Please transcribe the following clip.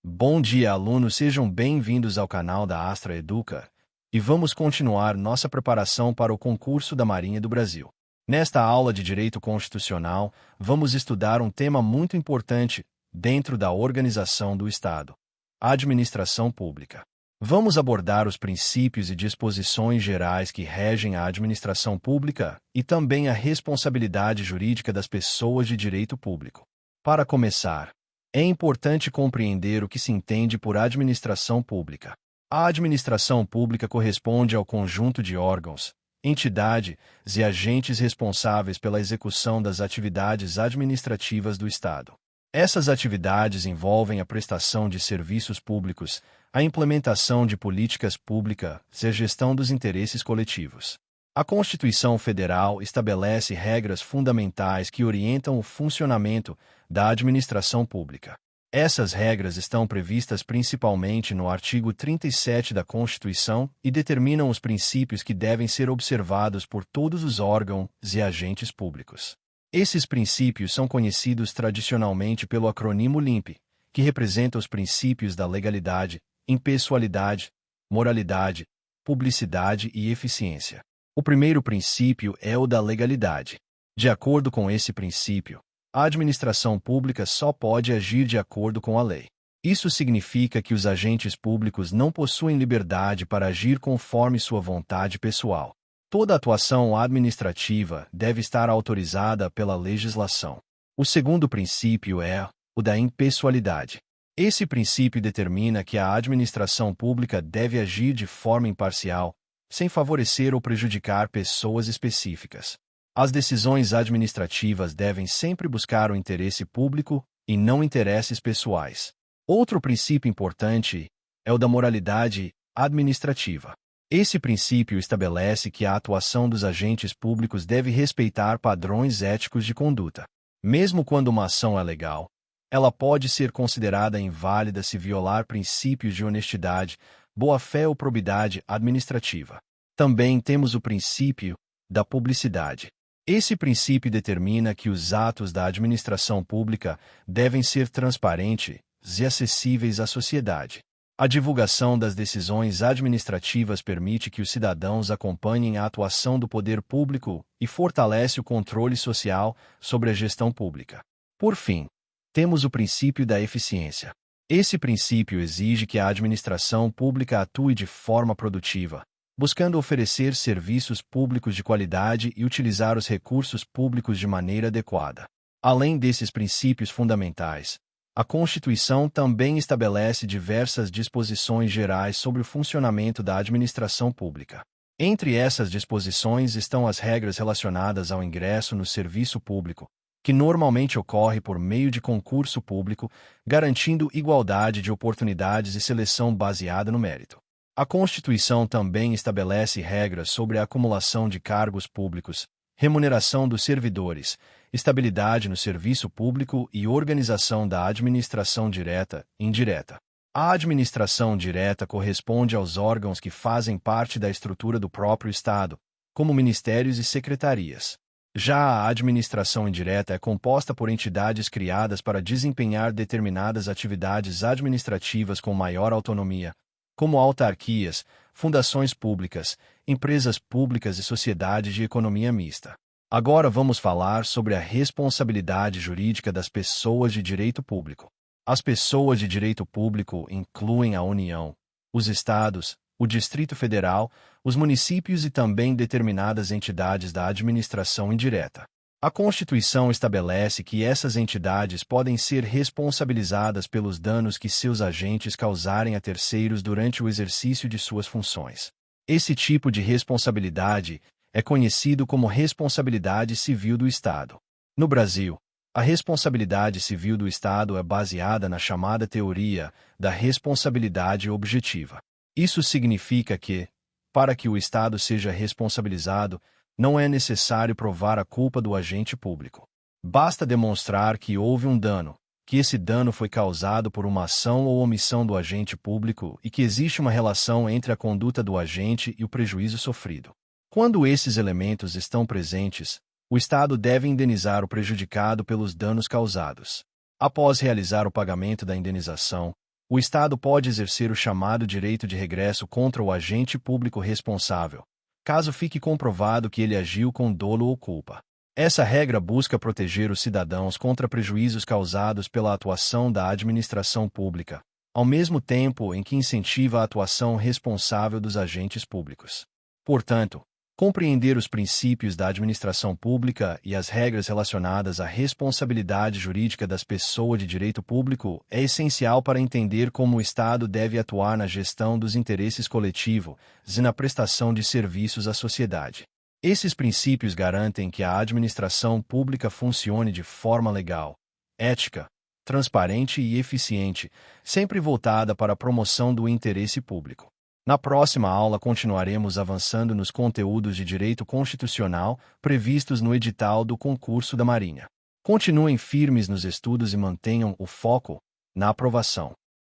Bom dia, alunos, sejam bem-vindos ao canal da Astra Educa e vamos continuar nossa preparação para o concurso da Marinha do Brasil. Nesta aula de Direito Constitucional, vamos estudar um tema muito importante dentro da organização do Estado: a administração pública. Vamos abordar os princípios e disposições gerais que regem a administração pública e também a responsabilidade jurídica das pessoas de direito público. Para começar, é importante compreender o que se entende por administração pública. A administração pública corresponde ao conjunto de órgãos, entidades e agentes responsáveis pela execução das atividades administrativas do Estado. Essas atividades envolvem a prestação de serviços públicos, a implementação de políticas públicas e a gestão dos interesses coletivos. A Constituição Federal estabelece regras fundamentais que orientam o funcionamento da administração pública. Essas regras estão previstas principalmente no artigo 37 da Constituição e determinam os princípios que devem ser observados por todos os órgãos e agentes públicos. Esses princípios são conhecidos tradicionalmente pelo acrônimo LIMP, que representa os princípios da legalidade, impessoalidade, moralidade, publicidade e eficiência. O primeiro princípio é o da legalidade. De acordo com esse princípio, a administração pública só pode agir de acordo com a lei. Isso significa que os agentes públicos não possuem liberdade para agir conforme sua vontade pessoal. Toda atuação administrativa deve estar autorizada pela legislação. O segundo princípio é o da impessoalidade. Esse princípio determina que a administração pública deve agir de forma imparcial, sem favorecer ou prejudicar pessoas específicas. As decisões administrativas devem sempre buscar o interesse público e não interesses pessoais. Outro princípio importante é o da moralidade administrativa. Esse princípio estabelece que a atuação dos agentes públicos deve respeitar padrões éticos de conduta. Mesmo quando uma ação é legal, ela pode ser considerada inválida se violar princípios de honestidade, boa-fé ou probidade administrativa. Também temos o princípio da publicidade. Esse princípio determina que os atos da administração pública devem ser transparentes e acessíveis à sociedade. A divulgação das decisões administrativas permite que os cidadãos acompanhem a atuação do poder público e fortalece o controle social sobre a gestão pública. Por fim, temos o princípio da eficiência. Esse princípio exige que a administração pública atue de forma produtiva, buscando oferecer serviços públicos de qualidade e utilizar os recursos públicos de maneira adequada. Além desses princípios fundamentais, a Constituição também estabelece diversas disposições gerais sobre o funcionamento da administração pública. Entre essas disposições estão as regras relacionadas ao ingresso no serviço público, que normalmente ocorre por meio de concurso público, garantindo igualdade de oportunidades e seleção baseada no mérito. A Constituição também estabelece regras sobre a acumulação de cargos públicos, remuneração dos servidores, estabilidade no serviço público e organização da administração direta e indireta. A administração direta corresponde aos órgãos que fazem parte da estrutura do próprio Estado, como ministérios e secretarias. Já a administração indireta é composta por entidades criadas para desempenhar determinadas atividades administrativas com maior autonomia, como autarquias, fundações públicas, empresas públicas e sociedades de economia mista. Agora vamos falar sobre a responsabilidade jurídica das pessoas de direito público. As pessoas de direito público incluem a União, os estados, o Distrito Federal, os municípios e também determinadas entidades da administração indireta. A Constituição estabelece que essas entidades podem ser responsabilizadas pelos danos que seus agentes causarem a terceiros durante o exercício de suas funções. Esse tipo de responsabilidade é conhecido como responsabilidade civil do Estado. No Brasil, a responsabilidade civil do Estado é baseada na chamada teoria da responsabilidade objetiva. Isso significa que, para que o Estado seja responsabilizado, não é necessário provar a culpa do agente público. Basta demonstrar que houve um dano, que esse dano foi causado por uma ação ou omissão do agente público e que existe uma relação entre a conduta do agente e o prejuízo sofrido. Quando esses elementos estão presentes, o Estado deve indenizar o prejudicado pelos danos causados. Após realizar o pagamento da indenização, O Estado pode exercer o chamado direito de regresso contra o agente público responsável, caso fique comprovado que ele agiu com dolo ou culpa. Essa regra busca proteger os cidadãos contra prejuízos causados pela atuação da administração pública, ao mesmo tempo em que incentiva a atuação responsável dos agentes públicos. Portanto, compreender os princípios da administração pública e as regras relacionadas à responsabilidade jurídica das pessoas de direito público é essencial para entender como o Estado deve atuar na gestão dos interesses coletivos e na prestação de serviços à sociedade. Esses princípios garantem que a administração pública funcione de forma legal, ética, transparente e eficiente, sempre voltada para a promoção do interesse público. Na próxima aula continuaremos avançando nos conteúdos de direito constitucional previstos no edital do concurso da Marinha. Continuem firmes nos estudos e mantenham o foco na aprovação.